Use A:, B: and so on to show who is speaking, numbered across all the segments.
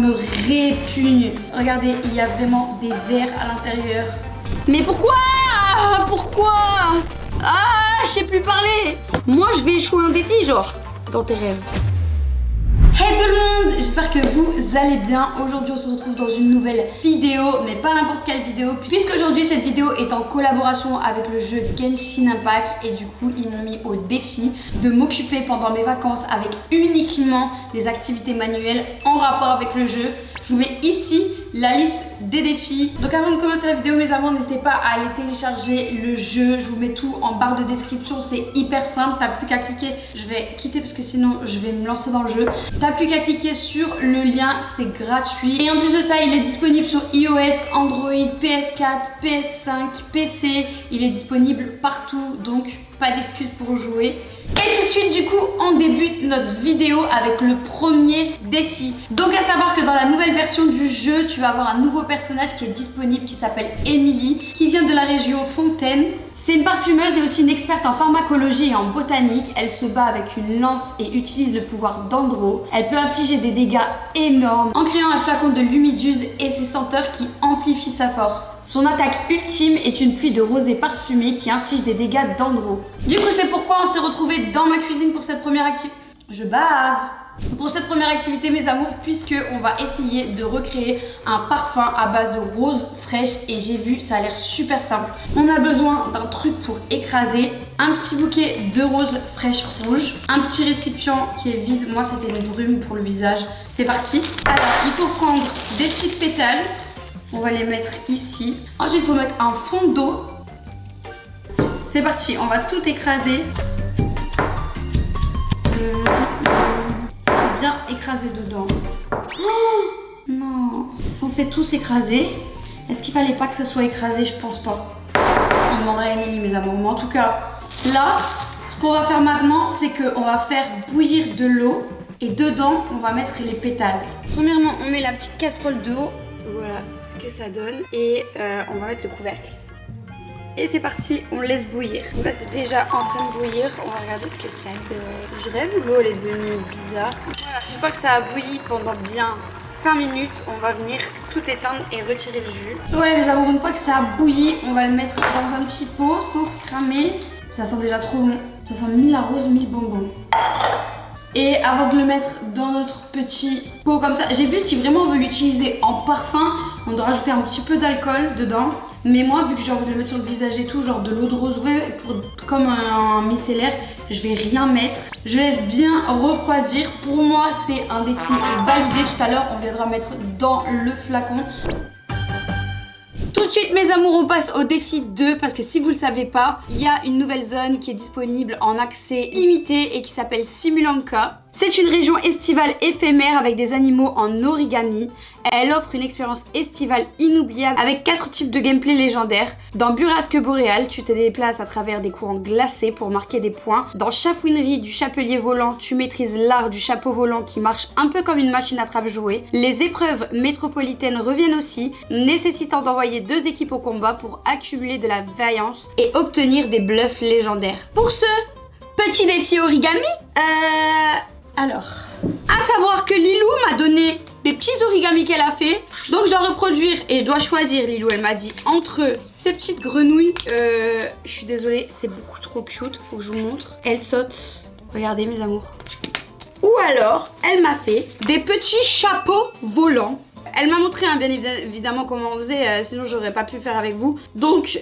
A: me répugne. Regardez, il y a vraiment des vers à l'intérieur. Mais pourquoi? Pourquoi? Ah, je sais plus parler. Moi, je vais échouer un défi, genre, dans tes rêves. Hey tout le monde, j'espère que vous allez bien. Aujourd'hui on se retrouve dans une nouvelle vidéo, mais pas n'importe quelle vidéo, puisqu'aujourd'hui cette vidéo est en collaboration avec le jeu Genshin Impact. Et du coup ils m'ont mis au défi de m'occuper pendant mes vacances avec uniquement des activités manuelles en rapport avec le jeu. Je vous mets ici la liste des défis. Donc avant de commencer la vidéo mes amours, n'hésitez pas à aller télécharger le jeu. Je vous mets tout en barre de description, c'est hyper simple. T'as plus qu'à cliquer, je vais quitter parce que sinon je vais me lancer dans le jeu. T'as plus qu'à cliquer sur le lien, c'est gratuit. Et en plus de ça, il est disponible sur iOS, Android, PS4, PS5, PC. Il est disponible partout, donc pas d'excuses pour jouer. Et tout de suite du coup on débute notre vidéo avec le premier défi. Donc à savoir que dans la nouvelle version du jeu, tu vas avoir un nouveau personnage qui est disponible qui s'appelle Emily, qui vient de la région Fontaine. C'est une parfumeuse et aussi une experte en pharmacologie et en botanique. Elle se bat avec une lance et utilise le pouvoir d'Andro. Elle peut infliger des dégâts énormes en créant un flacon de lumiduse et ses senteurs qui amplifient sa force. Son attaque ultime est une pluie de rosée parfumée qui inflige des dégâts d'Andro. Du coup c'est pourquoi on s'est retrouvés dans ma cuisine pour cette première activité. Je bave. Pour cette première activité mes amours, puisque on va essayer de recréer un parfum à base de roses fraîches. Et j'ai vu, ça a l'air super simple. On a besoin d'un truc pour écraser, un petit bouquet de roses fraîches rouges, un petit récipient qui est vide. Moi c'était une brume pour le visage. C'est parti. Alors il faut prendre des petites pétales. On va les mettre ici. Ensuite il faut mettre un fond d'eau. C'est parti, on va tout écraser. Bien écraser dedans. Oh non, c'est censé tout s'écraser. Est-ce qu'il fallait pas que ce soit écrasé? Je pense pas. Il demanderait à Emily mes amours. Mais en tout cas, là, ce qu'on va faire maintenant, c'est qu'on va faire bouillir de l'eau. Et dedans, on va mettre les pétales. Premièrement, on met la petite casserole d'eau. Voilà ce que ça donne. Et on va mettre le couvercle. Et c'est parti, on laisse bouillir. Donc là c'est déjà en train de bouillir. On va regarder ce que ça donne. Je rêve, l'eau elle est devenue bizarre. Voilà, une fois que ça a bouilli pendant bien 5 minutes, on va venir tout éteindre et retirer le jus. Voilà mes amours, une fois que ça a bouilli, on va le mettre dans un petit pot sans se cramer. Ça sent déjà trop bon. Ça sent mille rose, mille bonbons. Et avant de le mettre dans notre petit pot comme ça, j'ai vu si vraiment on veut l'utiliser en parfum, on doit rajouter un petit peu d'alcool dedans. Mais moi, vu que j'ai envie de le mettre sur le visage et tout, genre de l'eau de roseraie comme un micellaire, je vais rien mettre. Je laisse bien refroidir. Pour moi, c'est un défi validé. Tout à l'heure, on viendra mettre dans le flacon. Tout de suite mes amours, on passe au défi 2 parce que si vous le savez pas, il y a une nouvelle zone qui est disponible en accès limité et qui s'appelle Simulanka. C'est une région estivale éphémère avec des animaux en origami. Elle offre une expérience estivale inoubliable avec 4 types de gameplay légendaires. Dans Burrasque Boréal, tu te déplaces à travers des courants glacés pour marquer des points. Dans Chafouinerie du Chapelier Volant, tu maîtrises l'art du chapeau volant qui marche un peu comme une machine à trappe-jouet. Les épreuves métropolitaines reviennent aussi, nécessitant d'envoyer 2 équipes au combat pour accumuler de la vaillance et obtenir des bluffs légendaires. Pour ce petit défi origami, alors, à savoir que Lilou m'a donné des petits origamis qu'elle a fait. Donc je dois reproduire et je dois choisir, Lilou elle m'a dit, entre ces petites grenouilles. Je suis désolée, c'est beaucoup trop cute, faut que je vous montre. Elle saute, regardez mes amours. Ou alors, elle m'a fait des petits chapeaux volants. Elle m'a montré bien évidemment comment on faisait, sinon j'aurais pas pu le faire avec vous. Donc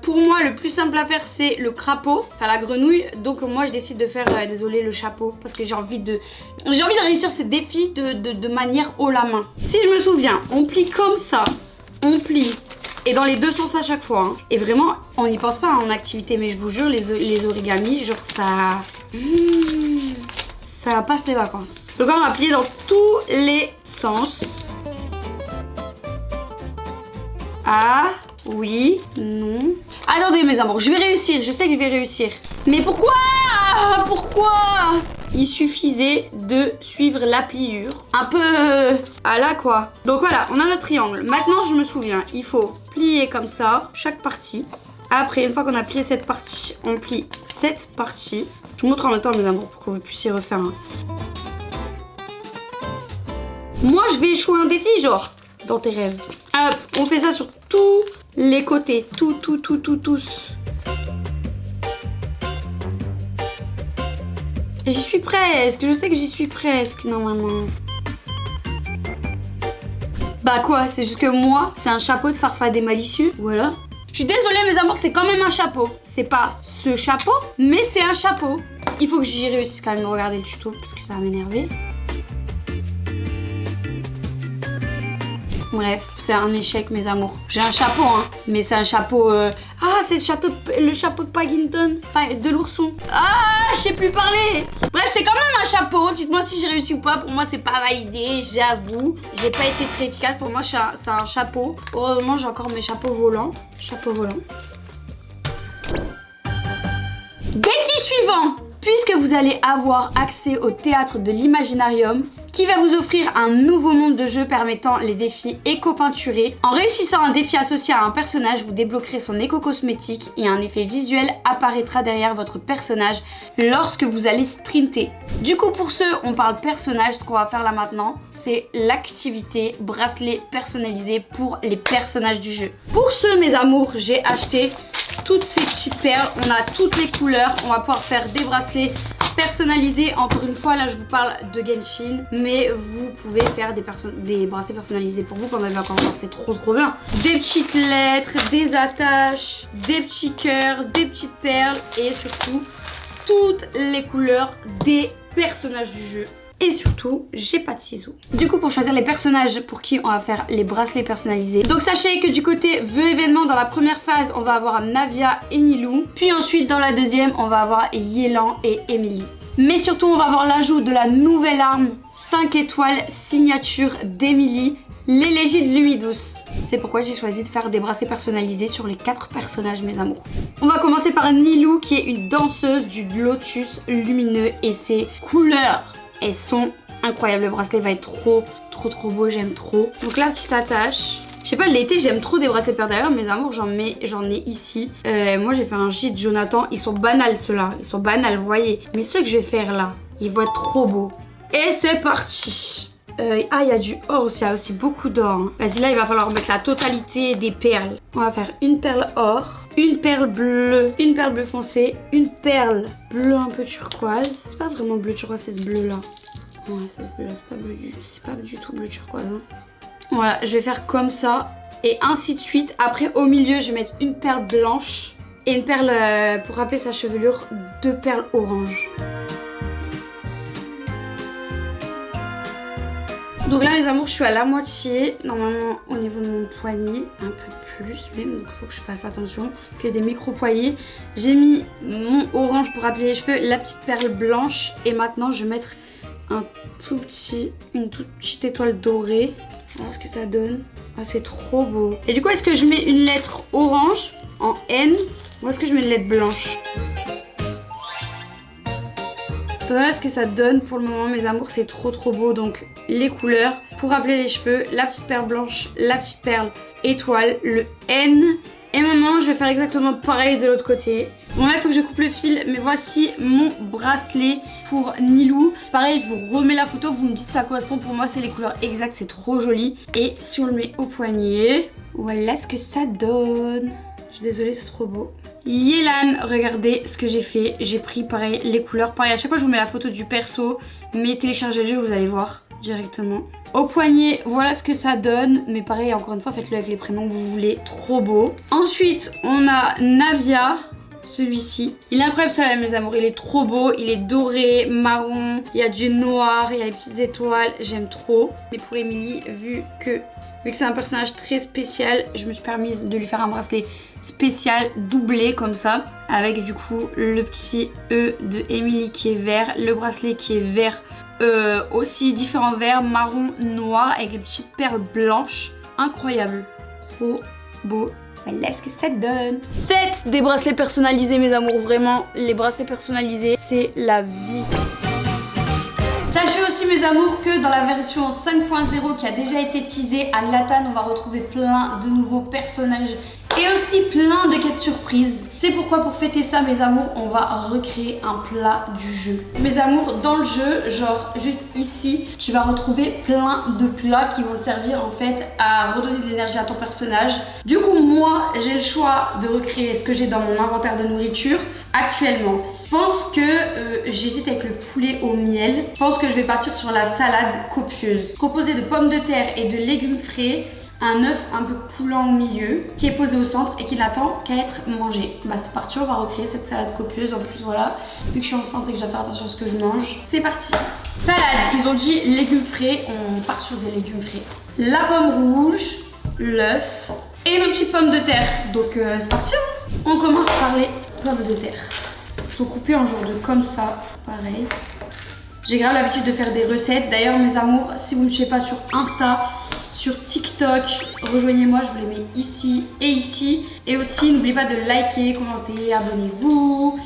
A: pour moi le plus simple à faire c'est le crapaud, enfin la grenouille. Donc moi je décide de faire, désolé, le chapeau. Parce que j'ai envie de réussir ces défis de manière haut la main. Si je me souviens, on plie comme ça, on plie. Et dans les deux sens à chaque fois. Hein. Et vraiment, on n'y pense pas en activité. Mais je vous jure, les origamis, genre ça... ça passe les vacances. Donc on va plier dans tous les sens. Ah, oui, non. Attendez mes amours, je vais réussir, je sais que je vais réussir. Mais pourquoi? Il suffisait de suivre la pliure. Un peu à la quoi. Donc voilà, on a notre triangle. Maintenant, je me souviens, il faut plier comme ça, chaque partie. Après, une fois qu'on a plié cette partie, on plie cette partie. Je vous montre en même temps mes amours pour que vous puissiez refaire un. Moi, je vais échouer un défi, genre, dans tes rêves. Hop, on fait ça sur tous les côtés. Tous. J'y suis presque. Je sais que j'y suis presque, normalement. Bah quoi, c'est juste que moi, c'est un chapeau de farfadet malicieux. Voilà. Je suis désolée, mes amours, c'est quand même un chapeau. C'est pas ce chapeau, mais c'est un chapeau. Il faut que j'y réussisse quand même de regarder le tuto, parce que ça va m'énerver. Bref, c'est un échec, mes amours. J'ai un chapeau, hein, mais c'est un chapeau... Ah, c'est le chapeau de Paddington, enfin, de l'ourson. Ah, je sais plus parler. Bref, c'est quand même un chapeau. Dites-moi si j'ai réussi ou pas. Pour moi, c'est pas validé, j'avoue. J'ai pas été très efficace. Pour moi, c'est un chapeau. Heureusement, j'ai encore mes chapeaux volants. Chapeau volant. Défi suivant. Puisque vous allez avoir accès au théâtre de l'Imaginarium, qui va vous offrir un nouveau monde de jeu permettant les défis éco-peinturés. En réussissant un défi associé à un personnage, vous débloquerez son éco-cosmétique et un effet visuel apparaîtra derrière votre personnage lorsque vous allez sprinter. Du coup, pour ceux, on parle personnage, ce qu'on va faire là maintenant, c'est l'activité bracelet personnalisé pour les personnages du jeu. Pour ceux, mes amours, j'ai acheté toutes ces petites perles, on a toutes les couleurs, on va pouvoir faire des bracelets personnalisés. Encore une fois, là je vous parle de Genshin, mais vous pouvez faire des bracelets personnalisés pour vous, comme on a vu encore, c'est trop bien. Des petites lettres, des attaches, des petits cœurs, des petites perles et surtout toutes les couleurs des personnages du jeu. Et surtout, j'ai pas de ciseaux. Du coup, pour choisir les personnages pour qui on va faire les bracelets personnalisés. Donc sachez que du côté vœux événement, dans la première phase, on va avoir Navia et Nilou. Puis ensuite, dans la deuxième, on va avoir Yelan et Emily. Mais surtout, on va avoir l'ajout de la nouvelle arme 5 étoiles signature d'Emily, l'Élégie de Lumidouce. C'est pourquoi j'ai choisi de faire des bracelets personnalisés sur les 4 personnages, mes amours. On va commencer par Nilou, qui est une danseuse du lotus lumineux et ses couleurs. Elles sont incroyables, le bracelet va être trop beau, j'aime trop. Donc la petite attache. Je sais pas, l'été j'aime trop des bracelets paires d'ailleurs, mes amours j'en ai ici. Moi j'ai fait un gîte Jonathan, ils sont banals ceux-là, ils sont banals, vous voyez. Mais ceux que je vais faire là, ils vont être trop beaux. Et c'est parti. Ah, il y a du or aussi, il y a aussi beaucoup d'or. Hein. Vas-y, là il va falloir mettre la totalité des perles. On va faire une perle or, une perle bleue foncé, une perle bleu un peu turquoise. C'est pas vraiment bleu turquoise, c'est ce bleu là. Ouais, c'est ce bleu là, c'est pas du tout bleu turquoise. Hein. Voilà, je vais faire comme ça et ainsi de suite. Après, au milieu, je vais mettre une perle blanche et une perle, pour rappeler sa chevelure, 2 perles orange. Donc là, mes amours, je suis à la moitié, normalement au niveau de mon poignet, un peu plus même, donc il faut que je fasse attention, que des micro-poignets. J'ai mis mon orange pour rappeler les cheveux, la petite perle blanche, et maintenant je vais mettre une toute petite étoile dorée. Voilà ce que ça donne. Ah, c'est trop beau. Et du coup, est-ce que je mets une lettre orange en N ou est-ce que je mets une lettre blanche? Voilà ce que ça donne pour le moment, mes amours, c'est trop beau. Donc les couleurs, pour rappeler les cheveux, la petite perle blanche, la petite perle étoile, le N. Et maintenant je vais faire exactement pareil de l'autre côté. Bon là il faut que je coupe le fil, mais voici mon bracelet pour Nilou. Pareil, je vous remets la photo, vous me dites si ça correspond. Pour moi c'est les couleurs exactes, c'est trop joli. Et si on le met au poignet, voilà ce que ça donne. Je suis désolée, c'est trop beau. Yelan, regardez ce que j'ai fait. J'ai pris pareil les couleurs. Pareil, à chaque fois je vous mets la photo du perso. Mais téléchargez le jeu, vous allez voir directement. Au poignet, voilà ce que ça donne. Mais pareil, encore une fois, faites-le avec les prénoms que vous voulez. Trop beau. Ensuite, on a Navia. Celui-ci. Il est incroyable celui-là, mes amours. Il est trop beau. Il est doré, marron. Il y a du noir. Il y a les petites étoiles. J'aime trop. Mais pour Emily, vu que c'est un personnage très spécial, je me suis permise de lui faire un bracelet spécial doublé comme ça. Avec du coup le petit E de Emily qui est vert. Le bracelet qui est vert aussi. Différents verts, marron, noir. Avec les petites perles blanches. Incroyable. Trop beau. Voilà ce que ça donne. Faites des bracelets personnalisés, mes amours. Vraiment, les bracelets personnalisés, c'est la vie. Sachez aussi aussi mes amours que dans la version 5.0 qui a déjà été teasée à Latane, on va retrouver plein de nouveaux personnages et aussi plein de quêtes surprises. C'est pourquoi pour fêter ça mes amours, on va recréer un plat du jeu. Mes amours, dans le jeu, genre juste ici, tu vas retrouver plein de plats qui vont te servir en fait à redonner de l'énergie à ton personnage. Du coup moi, j'ai le choix de recréer ce que j'ai dans mon inventaire de nourriture actuellement. Je pense que j'hésite avec le poulet au miel. Je pense que je vais partir sur la salade copieuse. Composée de pommes de terre et de légumes frais. Un œuf un peu coulant au milieu qui est posé au centre et qui n'attend qu'à être mangé. Bah c'est parti, on va recréer cette salade copieuse. En plus voilà, vu que je suis enceinte et que je dois faire attention à ce que je mange, c'est parti. Salade, ils ont dit légumes frais, on part sur des légumes frais. La pomme rouge, l'œuf et nos petites pommes de terre. Donc c'est parti, hein. On commence par les pommes de terre. Ils sont coupés en genre de comme ça, pareil. J'ai grave l'habitude de faire des recettes. D'ailleurs mes amours, si vous ne me suivez pas sur Insta, sur TikTok, rejoignez-moi, je vous les mets ici et ici. Et aussi, n'oubliez pas de liker, commenter, abonnez-vous.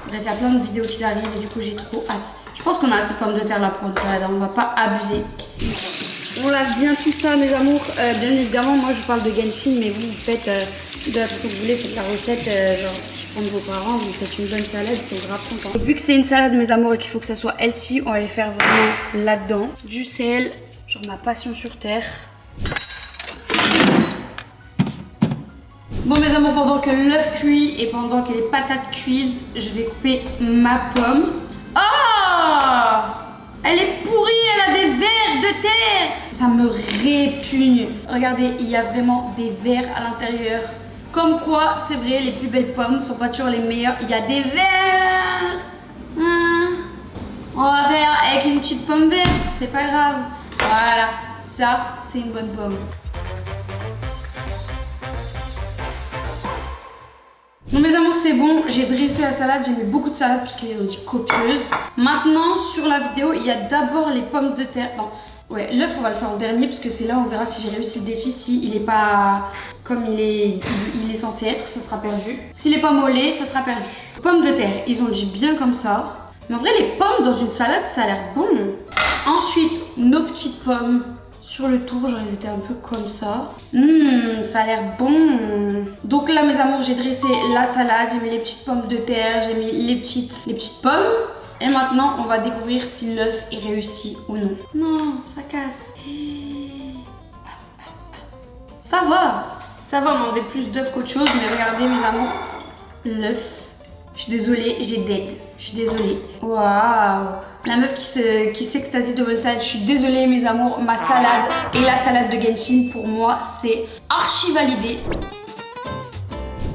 A: Bref, il y a plein de vidéos qui arrivent et du coup, j'ai trop hâte. Je pense qu'on a assez de pommes de terre là pour une salade, on va pas abuser. On lave bien tout ça, mes amours. Bien évidemment, moi, je vous parle de Genshin, mais vous faites de la façon que vous voulez, faites la recette, genre, surprendre vos parents, vous faites une bonne salade, ils sont grave contents. Vu que c'est une salade, mes amours, et qu'il faut que ça soit healthy, on va les faire vraiment là-dedans. Du sel, genre ma passion sur terre. Bon mes amours, pendant que l'œuf cuit et pendant que les patates cuisent, je vais couper ma pomme. Oh, elle est pourrie, elle a des vers de terre. Ça me répugne. Regardez, il y a vraiment des vers à l'intérieur. Comme quoi, c'est vrai, les plus belles pommes sont pas toujours les meilleures. Il y a des vers. On va faire avec une petite pomme verte, c'est pas grave. Voilà, ça c'est une bonne pomme. Bon mes amours, c'est bon, j'ai dressé la salade, j'ai mis beaucoup de salade puisqu'ils ont dit copieuse. Maintenant sur la vidéo, il y a d'abord les pommes de terre. Non, ouais, l'œuf on va le faire en dernier parce que c'est là où on verra si j'ai réussi le défi. Si il est pas comme il est censé être, ça sera perdu. S'il est pas mollet, ça sera perdu. Pommes de terre, ils ont dit bien comme ça. Mais en vrai les pommes dans une salade, ça a l'air bon. Ensuite, nos petites pommes. Sur le tour, genre ils étaient un peu comme ça. Ça a l'air bon. Donc là mes amours, j'ai dressé la salade, j'ai mis les petites pommes de terre, j'ai mis les petites pommes. Et maintenant, on va découvrir si l'œuf est réussi ou non. Non, ça casse. Ça va, on demandait plus d'œufs qu'autre chose, mais regardez mes amours, l'œuf. Je suis désolée, j'ai dead. Je suis désolée. Waouh. La meuf qui s'extasie devant une salade. Je suis désolée mes amours. Ma salade et la salade de Genshin, pour moi, c'est archi validé.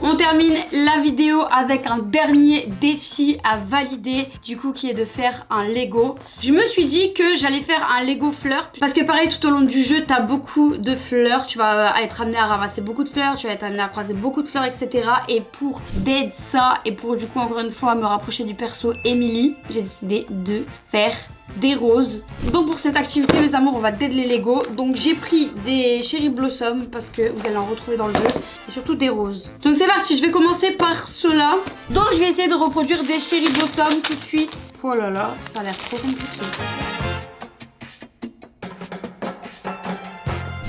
A: On termine la vidéo avec un dernier défi à valider, du coup qui est de faire un Lego. Je me suis dit que j'allais faire un Lego fleurs parce que pareil tout au long du jeu t'as beaucoup de fleurs, tu vas être amené à ramasser beaucoup de fleurs, tu vas être amené à croiser beaucoup de fleurs etc. Et pour d'aider ça et pour du coup encore une fois me rapprocher du perso Emily, j'ai décidé de faire des roses. Donc pour cette activité mes amours on va dead les Lego. Donc j'ai pris des Cherry Blossom parce que vous allez en retrouver dans le jeu et surtout des roses. Donc c'est parti, je vais commencer par cela. Donc je vais essayer de reproduire des Cherry Blossom tout de suite. Oh là là, ça a l'air trop compliqué.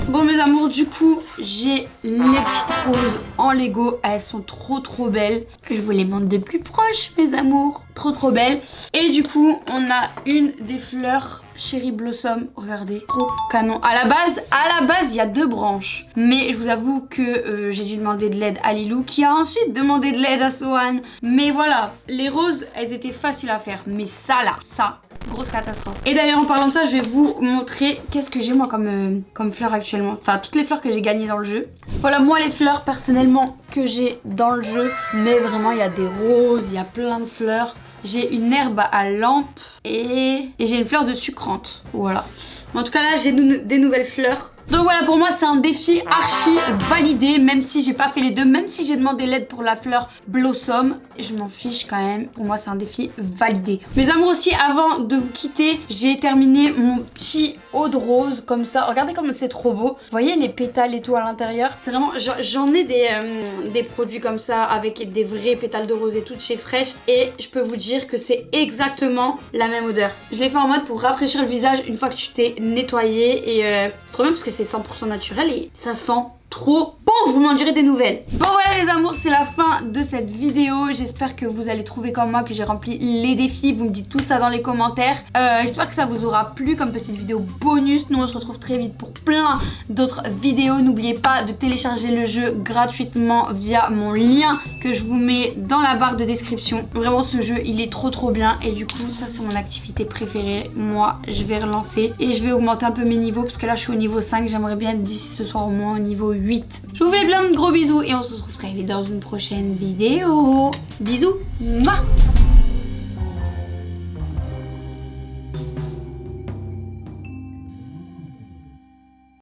A: Bon mes amours, du coup j'ai les petites roses en Lego. Elles sont trop belles. Que je vous les montre de plus proche mes amours. Trop belles. Et du coup on a une des fleurs Cherry Blossom. Regardez, trop canon. À la base il y a 2 branches. Mais je vous avoue que j'ai dû demander de l'aide à Lilou qui a ensuite demandé de l'aide à Sohan. Mais voilà, les roses elles étaient faciles à faire. Mais ça là, ça... grosse catastrophe. Et d'ailleurs en parlant de ça, je vais vous montrer qu'est-ce que j'ai moi comme fleurs actuellement. Enfin toutes les fleurs que j'ai gagnées dans le jeu. Voilà moi les fleurs personnellement que j'ai dans le jeu. Mais vraiment il y a des roses, il y a plein de fleurs. J'ai une herbe à lampe et j'ai une fleur de sucrante. Voilà. En tout cas là j'ai des nouvelles fleurs. Donc voilà, pour moi c'est un défi archi validé, même si j'ai pas fait les deux, même si j'ai demandé l'aide pour la fleur Blossom, je m'en fiche quand même, pour moi c'est un défi validé. Mes amours aussi, avant de vous quitter, j'ai terminé mon petit eau de rose comme ça, regardez comme c'est trop beau. Vous voyez les pétales et tout à l'intérieur, c'est vraiment, j'en ai des produits comme ça avec des vrais pétales de rose et tout de chez Fresh, et je peux vous dire que c'est exactement la même odeur. Je l'ai fait en mode pour rafraîchir le visage une fois que tu t'es nettoyé, et c'est trop bien parce que c'est 100% naturel et ça sent trop bon, vous m'en direz des nouvelles. Bon voilà les amours, c'est la fin de cette vidéo. J'espère que vous allez trouver comme moi que j'ai rempli les défis. Vous me dites tout ça dans les commentaires. J'espère que ça vous aura plu comme petite vidéo bonus. Nous on se retrouve très vite pour plein d'autres vidéos. N'oubliez pas de télécharger le jeu gratuitement via mon lien que je vous mets dans la barre de description. Vraiment ce jeu il est trop bien et du coup ça c'est mon activité préférée. Moi je vais relancer et je vais augmenter un peu mes niveaux parce que là je suis au niveau 5. J'aimerais bien d'ici ce soir au moins au niveau 8. Je vous fais plein de gros bisous et on se retrouve très vite dans une prochaine vidéo. Bisous. Mouah.